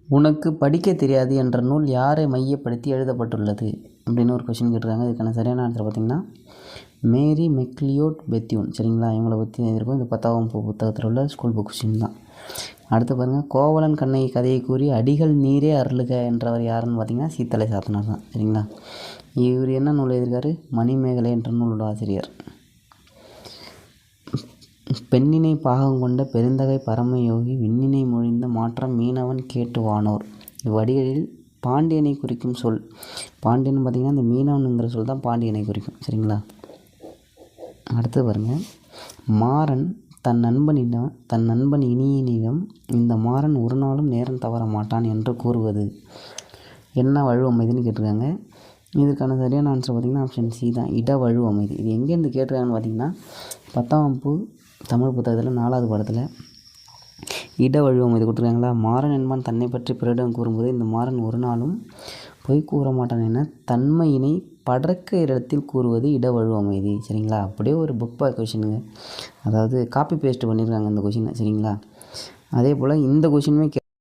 உனக்கு படிக்க தெரியாது என்ற நூல் யாரை மையப்படுத்தி எழுதப்பட்டுள்ளது அப்படின்னு ஒரு கொஷின் கேட்டிருக்காங்க. இதுக்கான சரியான ஆன்சர் பார்த்திங்கன்னா மேரி மெக்லியோட் பெத்யூன். சரிங்களா, இவங்களை பற்றி எழுதியிருக்கோம். இந்த 10ஆம் வகுப்பு புத்தகத்தில் உள்ள ஸ்கூல் புக் கொஷின் தான். அடுத்து பாருங்கள், கோவலன் கண்ணகி கதையை கூறி அடிகள் நீரே அருளுக என்றவர் யாருன்னு பார்த்தீங்கன்னா சீத்தலை சாத்தனார் தான். சரிங்களா, இவர் என்ன நூல் எழுதியிருக்காரு? மணிமேகலை என்ற நூலோட ஆசிரியர். பெண்ணினை பாகம் கொண்ட பெருந்தகை பரமயோகி விண்ணினை மொழிந்த மாற்றம் மீனவன் கேட்டு வானோர். இவ்வடிகளில் பாண்டியனை குறிக்கும் சொல். பாண்டியன் பார்த்திங்கன்னா இந்த மீனவனுங்கிற சொல் தான் பாண்டியனை குறிக்கும். சரிங்களா, அடுத்து பாருங்கள், மாறன் தன் நண்பன் இனியனிடம் இந்த மாறன் ஒரு நாளும் நேரம் தவற மாட்டான் என்று கூறுவது என்ன வழுவமைதின்னு கேட்டிருக்காங்க. இதற்கான சரியான ஆன்சர் பார்த்திங்கன்னா ஆப்ஷன் சி தான், இட வழுவமைதி. இது எங்கேருந்து கேட்டிருக்காங்கன்னு பார்த்திங்கன்னா 10ஆம் வகுப்பு தமிழ் புத்தகத்தில் 4வது பாடத்தில் இட வழுவமைதி கொடுத்துருக்காங்களா. மாறன் என்பான் தன்னை பற்றி பிறரிடம் கூறும்போது இந்த மாறன் ஒரு நாளும் பொய் கூற மாட்டான் என தன்மையினை படர்க்க இடத்தில் கூறுவது இட வழுவமைதி. சரிங்களா, அப்படியே ஒரு புக் பேக் கொஷினுங்க, அதாவது காப்பி பேஸ்ட் பண்ணியிருக்காங்க இந்த கொஷினை. சரிங்களா, அதே போல் இந்த கொஷினுமே